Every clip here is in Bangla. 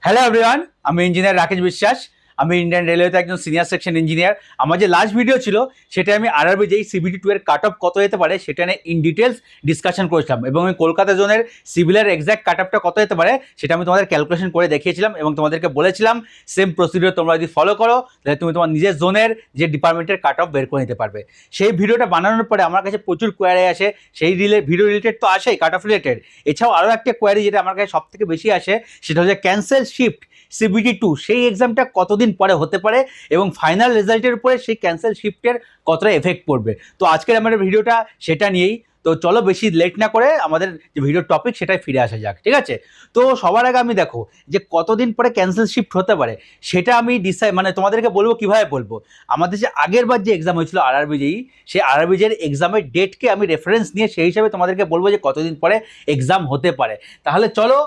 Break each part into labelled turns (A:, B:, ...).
A: হ্যালো এভরিওয়ান, আমি ইঞ্জিনিয়ার রাকেশ বিশ্বাস। আমি ইন্ডিয়ান রেলওয়েতে একজন সিনিয়র সেকশন ইঞ্জিনিয়ার। আমার যে লাস্ট ভিডিও ছিল সেটা আমি আরআরবি যেই CBT 2 এর কাট অফ কত যেতে পারে সেটা নিয়ে ইন ডিটেলস ডিসকাশন করেছিলাম, এবং আমি কলকাতা জোনের সিভিলের এক্স্যাক্ট কাট অফটা কত যেতে পারে সেটা আমি তোমাদের ক্যালকুলেশন করে দেখিয়েছিলাম এবং তোমাদেরকে বলেছিলাম সেম প্রসিডিওর তোমরা যদি ফলো করো তাহলে তুমি তোমার নিজের জোনের যে ডিপার্টমেন্টের কাট অফ বের করে নিতে পারবে। সেই ভিডিওটা বানানোর পরে আমার কাছে প্রচুর কোয়ারি আসে, সেই ভিডিও রিলেটেড তো আসেই, কাট অফ রিলেটেড। এছাড়াও আরও একটা কোয়ারি যেটা আমার কাছে সব থেকে বেশি আসে সেটা হচ্ছে ক্যান্সেল শিফট CBT 2 সেই এক্সামটা কতদিন পরে হতে পারে এবং ফাইনাল রেজাল্টের উপরে সেই ক্যান্সেল শিফটের কতটা এফেক্ট পড়বে। তো আজকের আমাদের ভিডিওটা সেটা নিয়েই। তো চলো বেশি লেট না করে আমাদের যে ভিডিওর টপিক সেটাই ফিরে আসা যাক, ঠিক আছে? তো সবার আগে আমি দেখো যে কতদিন পরে ক্যান্সেল শিফট হতে পারে সেটা আমি তোমাদেরকে বলবো। কিভাবে বলবো? আমাদের যে আগের বার যে এক্সাম হয়েছিল আরআরবি যেই, সেই আরআরবি যের এক্সামের ডেটকে আমি রেফারেন্স নিয়ে সেই হিসাবে তোমাদেরকে বলবো যে কতদিন পরে এক্সাম হতে পারে। তাহলে চলো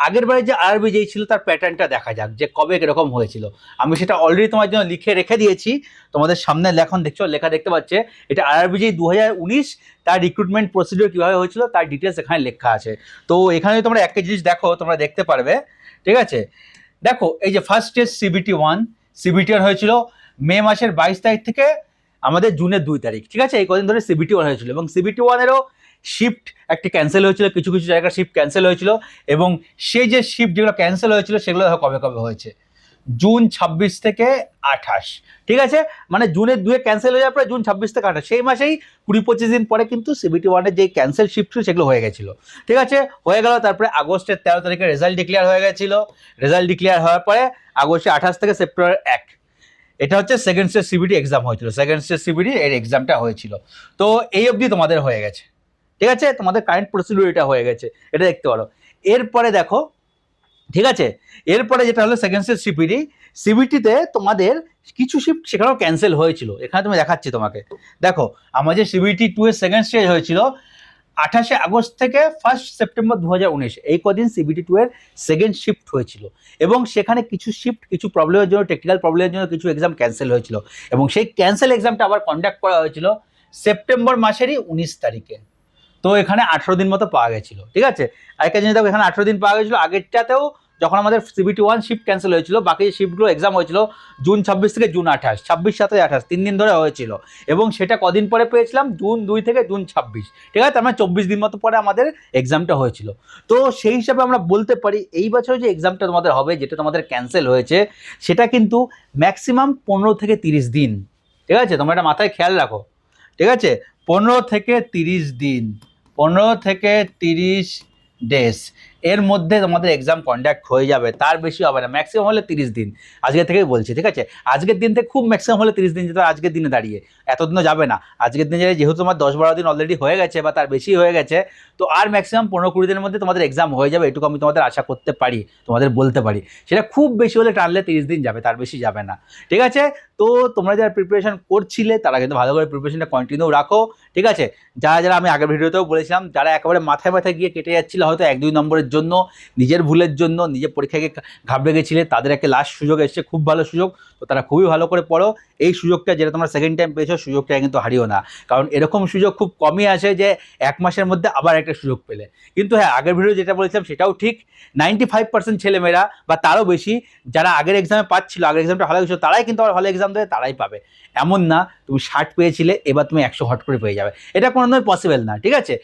A: আগের বারে যে আরআরবি যেই ছিল তার প্যাটার্নটা দেখা যাক যে কবে এরকম হয়েছিল। আমি সেটা অলরেডি তোমার জন্য লিখে রেখে দিয়েছি, তোমাদের সামনে লেখন দেখছো, লেখা দেখতে পাচ্ছে। এটা আরআরবি যেই 2019 তার রিক্রুটমেন্ট প্রসিডিওর কীভাবে হয়েছিল তার ডিটেলস এখানে লেখা আছে। তো এখানে তোমরা একটা জিনিস দেখো, তোমরা দেখতে পারবে, ঠিক আছে? দেখো এই যে ফার্স্ট স্টেজ CBT 1, CBT 1 হয়েছিল মে মাসের 22 তারিখ থেকে আমাদের জুনের 2 তারিখ, ঠিক আছে? এই কদিন ধরে CBT 1 হয়েছিল এবং CBT 1 এরও শিফট একটি ক্যান্সেল হয়েছিল, কিছু কিছু জায়গায় শিফট ক্যান্সেল হয়েছিল। এবং সেই যে শিফট যেগুলো ক্যান্সেল হয়েছিল সেগুলো কবে কবে হয়েছে, জুন 26 থেকে 28, ঠিক আছে? মানে জুনের 2 ক্যান্সেল হয়ে যাওয়ার পরে জুন 26 থেকে 28 সেই মাসেই 20-25 দিন পরে কিন্তু CBT 1 এর যে ক্যান্সেল শিফট ছিল সেগুলো হয়ে গেছিলো, ঠিক আছে? হয়ে গেল। তারপরে আগস্টের 13 তারিখে রেজাল্ট ডিক্লেয়ার হয়ে গেছিল। রেজাল্ট ডিক্লেয়ার হওয়ার পরে আগস্টের 28 থেকে সেপ্টেম্বর 1 এটা হচ্ছে সেকেন্ড স্টেজ CBT এক্সাম হয়েছিল। সেকেন্ড স্টেজ CBT এর এক্সামটা হয়েছিল। তো এই অবধি তোমাদের হয়ে গেছে, ঠিক আছে? তোমাদের কারেন্ট প্রসিডিউর এটা হয়ে গেছে, এটা দেখতে পারো। এরপরে দেখো, ঠিক আছে, এরপরে যেটা হলো সেকেন্ড স্টেজ CBT-তে তোমাদের কিছু শিফট সেখানেও ক্যান্সেল হয়েছিল। এখানে তুমি দেখাচ্ছি তোমাকে, দেখো আমাদের CBT 2 এর সেকেন্ড স্টেজ হয়েছিল 28 আগস্ট থেকে 1 সেপ্টেম্বর 2019। এই কদিন CBT 2 এর সেকেন্ড শিফট হয়েছিল এবং সেখানে কিছু শিফট কিছু প্রবলেমের জন্য, টেকনিক্যাল প্রবলেমের জন্য কিছু এক্সাম ক্যান্সেল হয়েছিল এবং সেই ক্যান্সেল এক্সামটা আবার কন্ডাক্ট করা হয়েছিল সেপ্টেম্বর মাসেরই 19 তারিখে। তো এখানে 18 দিন মতো পাওয়া গেছিল, ঠিক আছে? আরেকটা জিনিস দেখো, এখানে 18 দিন পাওয়া গেছিল। আগেরটাতেও যখন আমাদের CBT 1 শিফট ক্যান্সেল হয়েছিল, বাকি শিফটগুলো এক্সাম হয়েছিল জুন 26 থেকে জুন 28, 26, 27, 28 3 দিন ধরে হয়েছিল এবং সেটা কদিন পরে পেয়েছিলাম, জুন 2 থেকে জুন 26, ঠিক আছে? তার মানে 24 দিন মতো পরে আমাদের এক্সামটা হয়েছিল। তো সেই হিসাবে আমরা বলতে পারি এই বছর যে এক্সামটা তোমাদের হবে, যেটা তোমাদের ক্যান্সেল হয়েছে, সেটা কিন্তু ম্যাক্সিমাম 15 থেকে 30 দিন, ঠিক আছে? তোমরা এটা মাথায় খেয়াল রাখো, ঠিক আছে? 15 থেকে 30 দিন, 15 থেকে 30 ডেজ এর মধ্যে তোমাদের এক্সাম কন্ডাক্ট হয়ে যাবে, তার বেশি হবে না। ম্যাক্সিমাম হলে 30 দিন, আজকে থেকেই বলছি, ঠিক আছে? আজকের দিন থেকে খুব ম্যাক্সিমাম হলে 30 দিন, যেটা আজকের দিনে দাঁড়িয়ে এতদিনও যাবে না। আজকের দিনে যেহেতু তোমার 10-12 দিন অলরেডি হয়ে গেছে বা তার বেশি হয়ে গেছে, তো আর ম্যাক্সিমাম 15-20 দিনের মধ্যে তোমাদের এক্সাম হয়ে যাবে, এটুকু আমি তোমাদের আশা করতে পারি, তোমাদের বলতে পারি। সেটা খুব বেশি হলে টানলে 30 দিন যাবে, তার বেশি যাবে না, ঠিক আছে? তো তোমরা যারা প্রিপারেশন করছিলে তারা কিন্তু ভালো করে প্রিপারেশনটা কন্টিনিউ রাখো, ঠিক আছে? যারা যারা আমি আগের ভিডিওতেও বলেছিলাম, যারা একেবারে মাথায় মাথায় গিয়ে কেটে যাচ্ছিল হয়তো 1-2 নম্বরের জন্য, নিজের ভুলের জন্য, নিজের পরীক্ষাকে ঘাবড়ে গেছিলে, তাদের একটা লাস্ট সুযোগ এসছে, খুব ভালো সুযোগ। তো তারা খুবই ভালো করে পড়ো। এই সুযোগটা যেটা তোমরা সেকেন্ড টাইম পেয়েছো, সুযোগটা কিন্তু হারিও না, কারণ এরকম সুযোগ খুব কমই আসে যে 1 মাসের মধ্যে আবার একটা সুযোগ পেলে। কিন্তু হ্যাঁ, আগের ভিডিও যেটা বলেছিলাম সেটাও ঠিক, 95% ছেলেমেয়েরা বা তারও বেশি যারা আগের এক্সামে পাচ্ছিল, আগের এক্সামটা ভালো গেছিলো, তারাই কিন্তু আবার ভালো এক্সাম দেবে, তারাই পাবে। এমন না তুমি 60 পেয়েছিলে এবার তুমি 100 হট করে পেয়ে যাবে, এটা কোনোদিনই পসিবল না, ঠিক আছে?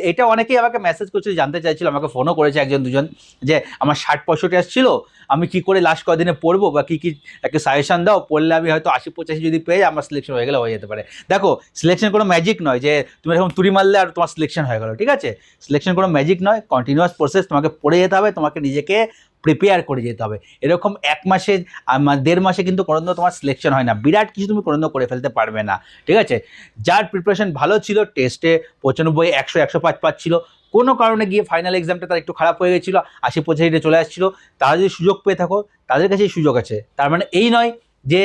A: এটা অনেকেই আমাকে মেসেজ করছিল, জানতে চাইছিল, আমাকে ফোনও করেছে 1-2 জন যে আমার 60-65 আসছিল, আমি কি করে লাস্ট কদিনে পড়বো বা কি একটা সাজেশন দাও, পড়লে আমি হয়তো 80-85 যদি পেয়ে যাই, আমার সিলেকশন হয়ে গেলে হয়ে যেতে পারে। দেখো সিলেকশন কোনো ম্যাজিক নয় যে তুমি এরকম তুড়ি মারলে আর তোমার সিলেকশন হয়ে গেল, ঠিক আছে? সিলেকশন কোনো ম্যাজিক নয়, কন্টিনিউয়াস প্রসেস, তোমাকে পড়ে যেতে হবে, তোমাকে নিজেকে প্রিপেয়ার করে যেতে হবে। এরকম 1 মাসে 1.5 মাসে কিন্তু কোনোদিনও তোমার সিলেকশন হয় না, বিরাট কিছু তুমি কোনোদিনও করে ফেলতে পারবে না, ঠিক আছে? যার প্রিপারেশন ভালো ছিল, টেস্টে 95, 100, 105 পাচ্ছিল, কোনো কারণে গিয়ে ফাইনাল এক্সামটা তার একটু খারাপ হয়ে গেছিলো, 80-85 চলে আসছিলো, তারা যদি সুযোগ পেয়ে থাকো, তাদের কাছেই সুযোগ আছে। তার মানে এই নয় যে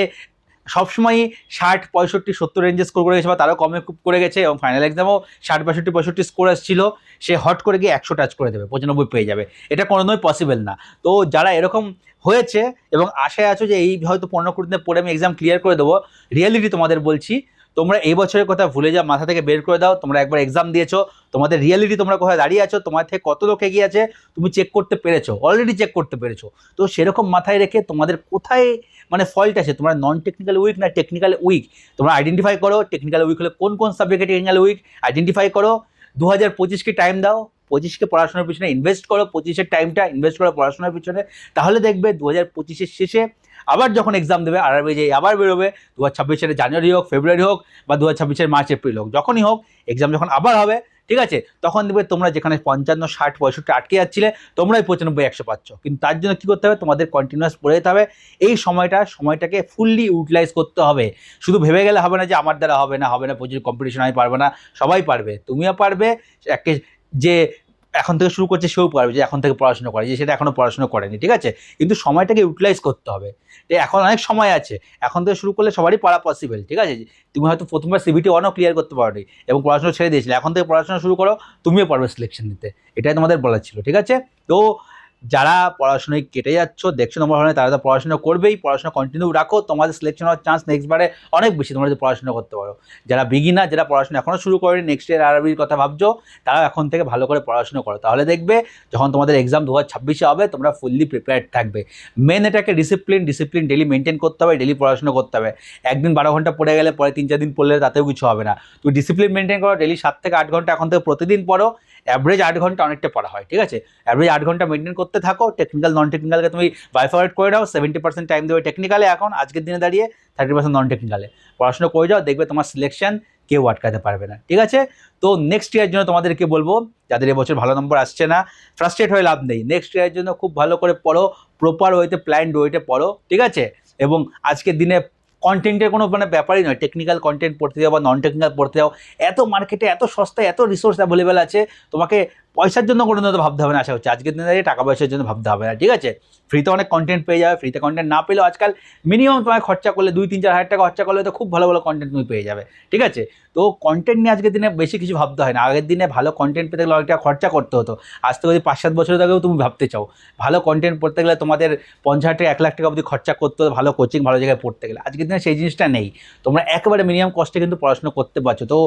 A: সবসময়ই 60, 65, 70 রেঞ্জে স্কোর করে গেছে বা তারাও কমে করে গেছে এবং ফাইনাল এক্সামেও 60, 62, 65 স্কোর আসছিল, সে হট করে গিয়ে 100 টাচ করে দেবে, 95 পেয়ে যাবে, এটা কোনোদিনই পসিবল না। তো যারা এরকম হয়েছে এবং আশায় আছো যে এই হয়তো 15-20 দিনে পরে আমি এক্সাম ক্লিয়ার করে দেবো, রিয়েলিটি তোমাদের বলছি, তোমরা এই বছরের কথা ভুলে যাও, মাথা থেকে বের করে দাও। তোমরা একবার এক্সাম দিয়েছো, তোমাদের রিয়েলিটি তোমরা কোথায় দাঁড়িয়ে আছো, তোমার থেকে কত লোক এগিয়ে আছে তুমি চেক করতে পেরেছো, অলরেডি চেক করতে পেরেছো। তো সেরকম মাথায় রেখে তোমাদের কোথায় মানে ফল্ট আছে, তোমরা নন টেকনিক্যাল উইক না টেকনিক্যাল উইক, তোমরা আইডেন্টিফাই করো। টেকনিক্যাল উইক হলে কোন কোন সাবজেক্টে টেকনিক্যাল উইক আইডেন্টিফাই করো। 2025কে টাইম দাও, 25কে পড়াশোনার পিছনে ইনভেস্ট করো, 25-এর টাইমটা ইনভেস্ট করো পড়াশোনার পিছনে। তাহলে দেখবে 2025-এর শেষে আবার যখন এক্সাম দেবে আরআরবি যে আবার বেরোবে, 2026-এর জানুয়ারি হোক, ফেব্রুয়ারি হোক, বা 2026-এর মার্চ এপ্রিল হোক, যখনই হোক এক্সাম যখন আবার হবে, ঠিক আছে, তখন দেখবে তোমরা যেখানে 55, 60, 65 আটকে যাচ্ছিলে, তোমরাই 95, 100 পাচ্ছ। কিন্তু তার জন্য কী করতে হবে, তোমাদের কন্টিনিউয়াস পড়ে যেতে হবে। এই সময়টাকে ফুললি ইউটিলাইজ করতে হবে। শুধু ভেবে গেলে হবে না যে আমার দ্বারা হবে না, প্রচুর কম্পিটিশন, আমি পারবে না। সবাই পারবে, তুমিও পারবে। একে যে এখন থেকে শুরু করছে সেও পারবে, যে এখন থেকে পড়াশোনা করে, যে সেটা এখনও পড়াশোনা করেনি, ঠিক আছে। কিন্তু সময়টাকে ইউটিলাইজ করতে হবে। এখন অনেক সময় আছে, এখন থেকে শুরু করলে সবারই পারা পসিবল, ঠিক আছে। তুমি হয়তো প্রথমবার CBT 1ও ক্লিয়ার করতে পারোনি এবং পড়াশোনা ছেড়ে দিয়েছিলে, এখন থেকে পড়াশোনা শুরু করো, তুমিও পারবে সিলেকশন দিতে। এটাই তোমাদের বলার ছিল, ঠিক আছে। তো যারা পড়াশোনায় কেটে যাচ্ছ, দেখছো নম্বর হয়, তারা তো পড়াশোনা করবেই, পড়াশোনা কন্টিনিউ রাখো, তোমাদের সিলেকশন হওয়ার চান্স নেক্সটবারে অনেক বেশি, তোমরা যদি পড়াশোনা করতে পারো। যারা বিগিনার, যারা পড়াশোনা এখনও শুরু করেনি, নেক্সট ইয়ার আরআরবির কথা ভাবছো, তারা এখন থেকে ভালো করে পড়াশোনা করো। তাহলে দেখবে যখন তোমাদের এক্সাম 2026-এ হবে, তোমরা ফুললি প্রিপেয়ার্ড থাকবে। মেন এটাকে ডিসিপ্লিন ডেলি মেনটেন করতে হবে, ডেলি পড়াশোনা করতে হবে। একদিন 12 ঘন্টা পড়ে গেলে পরে 3-4 দিন পড়লে তাতেও কিছু হবে না। তুমি ডিসিপ্লিন মেনটেন করো, ডেলি 7 থেকে 8 ঘন্টা এখন থেকে প্রতিদিন পড়ো। অ্যাভারেজ 8 ঘন্টা অনেকটা পড়া হয়, ঠিক আছে। অ্যাভারেজ 8 ঘন্টা মেনটেন করতে থাকো। টেকনিক্যাল নন টেকনিক্যালকে তুমি বাইফারেট করে দাও, 70% টাইম দেবে টেকনিক্যালে এখন আজকের দিনে দাঁড়িয়ে, 30% নন টেকনিক্যালে পড়াশোনা করে যাও। দেখবে তোমার সিলেকশন কেউ আটকাতে পারবে না, ঠিক আছে। তো নেক্সট ইয়ারের জন্য তোমাদেরকে বলবো, যাদের এবছর ভালো নম্বর আসছে না, ফ্রাস্ট্রেট হয়ে লাভ নেই। নেক্সট ইয়ারের জন্য খুব ভালো করে পড়ো, প্রপার ওয়েতে, প্ল্যান্ড ওয়েতে পড়ো, ঠিক আছে। এবং আজকের দিনে কন্টেন্টের কোনো মানে ব্যাপারই নয়, টেকনিক্যাল কন্টেন্ট পড়তে যাও বা নন টেকনিক্যাল পড়তে যাও, এত মার্কেটে এত সস্তায় এত রিসোর্স অ্যাভেলেবেল আছে, তোমাকে পয়সার জন্য কোনো দিন ভাবতে হবে না। আশা হচ্ছে আজকের দিনে দাঁড়িয়ে টাকা পয়সার জন্য ভাবতে হবে না, ঠিক আছে। ফ্রিতে অনেক কন্টেন্ট পেয়ে যাবে, ফ্রিতে কন্টেন্ট না পেলেও আজকাল মিনিমাম তোমায় খরচা করলে 2-3-4 হাজার টাকা খরচা করলে তো খুব ভালো ভালো কন্টেন্ট তুমি পেয়ে যাবে, ঠিক আছে। তো কন্টেন্ট নিয়ে আজকের দিনে বেশি কিছু ভাবতে হয় না। আগের দিনে ভালো কন্টেন্ট পেতে গেলে অনেক টাকা খরচা করতে হতো। আজ থেকে যদি 5-7 বছরের আগেও তুমি ভাবতে চাও, ভালো কন্টেন্ট পড়তে গেলে তোমাদের 50,000 থেকে 1 লাখ টাকা অবধি খরচা করতে হতো ভালো কোচিং, ভালো জায়গায় পড়তে গেলে। আজকের দিনে সেই জিনিসটা নেই, তোমরা একেবারে মিনিমাম কস্টে কিন্তু পড়াশোনা করতে পারছো। তো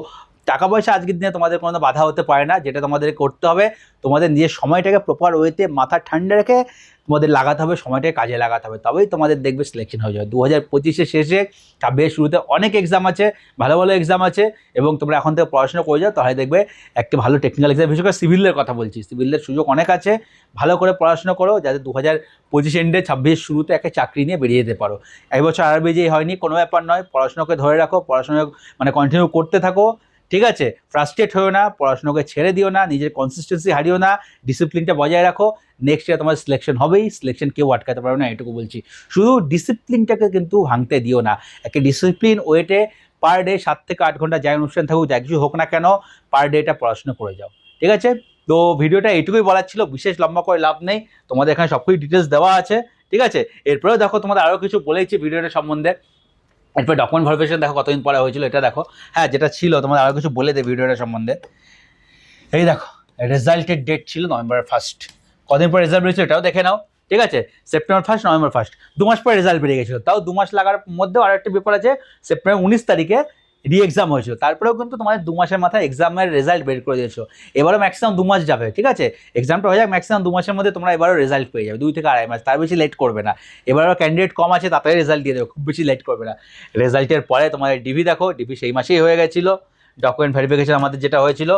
A: টাকা পয়সা আজকের দিনে তোমাদের কোনো বাধা হতে পারে না। যেটা তোমাদের করতে হবে, তোমাদের নিজের সময়টাকে প্রপার ওয়েতে মাথা ঠান্ডা রেখে তোমাদের লাগাতে হবে, সময়টাকে কাজে লাগাতে হবে, তবেই তোমাদের দেখবে সিলেকশন হয়ে যাবে। 2025-এর শেষে 26-এর শুরুতে অনেক এক্সাম আছে, ভালো ভালো এক্সাম আছে, এবং তোমরা এখন থেকে পড়াশোনা করে যাও, তাহলে দেখবে একটা ভালো টেকনিক্যাল এক্সাম, বিশেষ করে সিভিলের কথা বলছি, সিভিলের সুযোগ অনেক আছে। ভালো করে পড়াশোনা করো, যাতে 2025 এন্ডে 26 শুরুতে একটা চাকরি নিয়ে বেরিয়ে যেতে পারো। এই বছর আরআরবি যেই হয়নি কোনো ব্যাপার নয়, পড়াশোনাকে ধরে রাখো, পড়াশোনা মানে কন্টিনিউ করতে থাকো, ঠিক আছে। ফ্রাস্ট্রেট হয়েও না, পড়াশোনাকে ছেড়ে দিও না, নিজের কনসিস্টেন্সি হারিও না, ডিসিপ্লিনটা বজায় রাখো। নেক্সট ইয়ার তোমার সিলেকশন হবেই, সিলেকশন কেউ আটকাতে পারবে না, এটুকু বলছি। শুধু ডিসিপ্লিনটাকে কিন্তু ভাঙতে দিও না। একটা ডিসিপ্লিন ওয়েটে পার ডে 7 থেকে 8 ঘন্টা যাই অনুষ্ঠান থাকুক, যা কিছু হোক না কেন, পার ডেটা পড়াশোনা করে যাও, ঠিক আছে। তো ভিডিওটা এইটুকুই বলার ছিল, বিশেষ লম্বা করে লাভ নেই, তোমাদের এখানে সব কিছু ডিটেলস দেওয়া আছে, ঠিক আছে। এরপরেও দেখো তোমাদের আরও কিছু বলেছি ভিডিওটা সম্বন্ধে। এরপর ডকুমেন্ট ভেরিফিকেশন দেখো কতদিন পরে হয়েছিল, এটা দেখো। হ্যাঁ, যেটা ছিল তোমাদের আরও কিছু বলে দেয় ভিডিওটা সম্বন্ধে। এই দেখো, রেজাল্টের ডেট ছিল November 1st। কদিন পর রেজাল্ট বেরিয়েছিল এটাও দেখে নাও, ঠিক আছে। September 1st, November 1st, 2 মাস পরে রেজাল্ট বেরিয়ে গেছিলো। তাও 2 মাস লাগার মধ্যেও আরেকটা ব্যাপার আছে, September 19 তারিখে রি এক্সাম হয়েছিল, তারপরেও কিন্তু তোমাদের 2 মাসের মাথায় এক্সামের রেজাল্ট বের করে দিয়েছো। এবারও ম্যাক্সিমাম 2 মাস যাবে, ঠিক আছে। এক্সামটা হয়ে যাক, ম্যাক্সিমাম 2 মাসের মধ্যে তোমরা এবারও রেজাল্ট পেয়ে যাবে, 2 থেকে 2.5 মাস, তার বেশি লেট করবে না। এবারও ক্যান্ডিডেট কম আছে, তাড়াতাড়ি রেজাল্ট দিয়ে দেবে, খুব বেশি লেট করবে না। রেজাল্টের পরে তোমাদের ডিভি দেখো, ডিভি সেই মাসেই হয়ে গেছিলো। ডকুমেন্ট ভেরিফিকেশন আমাদের যেটা হয়েছিল,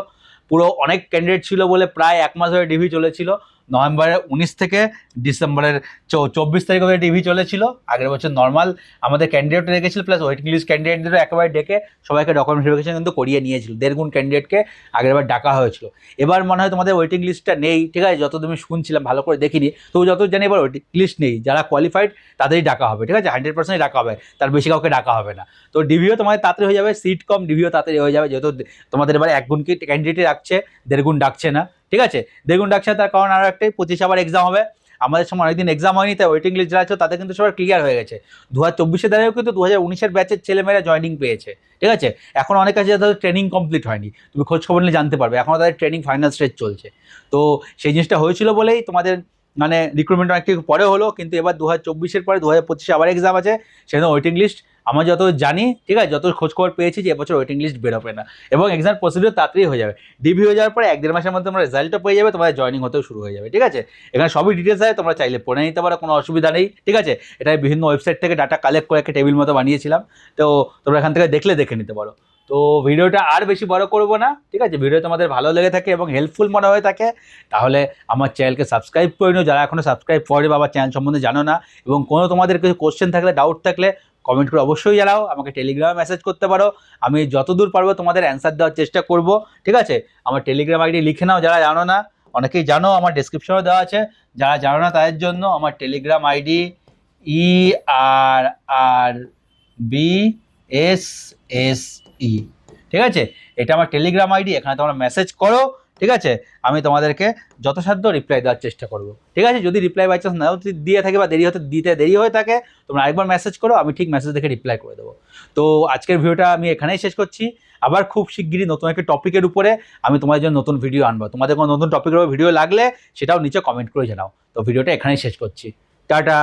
A: পুরো অনেক ক্যান্ডিডেট ছিল বলে প্রায় 1 মাস ধরে ডিভি চলেছিল। নভেম্বরের 19 থেকে ডিসেম্বরের 24 তারিখ অবধি ডিভি চলেছিল। আগের বছর নর্মাল আমাদের ক্যান্ডিডেট রেখেছিল, প্লাস ওয়েটিং লিস্ট ক্যান্ডিডেটদেরও একেবারে ডেকে সবাইকে ডকুমেন্ট ভেরিফিকেশন কিন্তু করিয়ে নিয়েছিল। 1.5 গুণ ক্যান্ডিডেটকে আগেরবার ডাকা হয়েছিল। এবার মনে হয় তোমাদের ওয়েটিং লিস্টটা নেই, ঠিক আছে। যত তুমি শুনছিলাম, ভালো করে দেখিনি, তো যত জানি এবার ওয়েটিং লিস্ট নেই। যারা কোয়ালিফাইড তাদেরই ডাকা হবে, ঠিক আছে, 100%ই ডাকা হবে, তার বেশি কাউকে ডাকা হবে না। তো ডিভিও তোমাদের তাড়াতাড়ি হয়ে যাবে, সিট কম, ডিভিও তাড়াতাড়ি হয়ে যাবে, যেহেতু তোমাদের এবার 1 গুণ কি ক্যান্ডিডেটই রাখছে, 1.5 গুণ ডাকছে না, ঠিক আছে। 1.5 গুণ ডাকছে, তার কারণ আরও একটাই, 25 আবার এক্সাম হবে। আমাদের সময় অনেকদিন এক্সাম হয়নি, তাই ওয়েটিং লিস্ট যারা আছে তাদের কিন্তু সবার ক্লিয়ার হয়ে গেছে। 2024-এ দাঁড়িয়েও কিন্তু 2019-এর ব্যাচের ছেলেমেয়েরা জয়েনিং পেয়েছে, ঠিক আছে। এখন অনেক আছে যাদের ট্রেনিং কমপ্লিট হয়নি, তুমি খোঁজ খবর নিলে জানতে পারবে, এখনও তাদের ট্রেনিং ফাইনাল স্টেজ চলছে। তো সেই জিনিসটা হয়েছিল বলেই তোমাদের মানে রিক্রুটমেন্ট অনেকটা পরে হলো, কিন্তু এবার 2024-এর পরে 2025-এ আবার এক্সাম আছে, সেজন্য ওয়েটিং লিস্ট আমরা যত জানি, ঠিক আছে, যত খোঁজ খবর পেয়েছি যে এবছর ওয়েটিং লিস্ট বেরোবে না এবং এক্সাম প্রসিডিউর তাড়াতাড়ি হয়ে যাবে। ডিবি হয়ে যাওয়ার পরে 1-1.5 মাসের মধ্যে তোমরা রেজাল্টও পেয়ে যাবে, তোমাদের জয়েনিং হতেও শুরু হয়ে যাবে, ঠিক আছে। এখানে সবই ডিটেলস আছে, তোমরা চাইলে পড়ে নিতে পারো, কোনো অসুবিধা নেই, ঠিক আছে। এটা বিভিন্ন ওয়েবসাইট থেকে ডাটা কালেক্ট করে একটা টেবিল মতো বানিয়েছিলাম, তো তোমরা এখান থেকে দেখে নিতে পারো। তো ভিডিওটা আর বেশি বড় করব না, ঠিক আছে। ভিডিও তোমাদের ভালো লেগে থাকে এবং হেল্পফুল মনে হয়ে থাকে তাহলে আমার চ্যানেলকে সাবস্ক্রাইব করে নিও, যারা এখনও সাবস্ক্রাইব করে বা আমার চ্যানেল সম্বন্ধে জানো না। এবং কোনো তোমাদের কিছু কোশ্চেন থাকলে, ডাউট থাকলে কমেন্ট করে অবশ্যই জানাও, আমাকে টেলিগ্রামে মেসেজ করতে পারো, আমি যতদূর পারবো তোমাদের অ্যান্সার দেওয়ার চেষ্টা করব, ঠিক আছে। আমার টেলিগ্রাম আইডি লিখে নাও, যারা জানো না, অনেকেই জানো, আমার ডেসক্রিপশনেও দেওয়া আছে। যারা জানো না তাদের জন্য আমার টেলিগ্রাম আইডি ERRBSSE, ঠিক আছে। এটা আমার টেলিগ্রাম আইডি, এখানে তোমরা মেসেজ করো, ঠিক আছে। আমি তোমাদেরকে যথাসাধ্য রিপ্লাই দেওয়ার চেষ্টা করব, ঠিক আছে। যদি রিপ্লাই বাই চান্স নাও দিয়ে থাকে বা দেরি হয়ে থাকে, তোমরা একবার মেসেজ করো, আমি ঠিক মেসেজ দেখে রিপ্লাই করে দেবো। তো আজকের ভিডিওটা আমি এখানেই শেষ করছি। আবার খুব শিগগিরই নতুন একটা টপিকের উপরে আমি তোমাদের জন্য নতুন ভিডিও আনবো। তোমাদের কোনো নতুন টপিকের উপর ভিডিও লাগলে সেটাও নিচে কমেন্ট করে জানাও। তো ভিডিওটা এখানেই শেষ করছি, টাটা।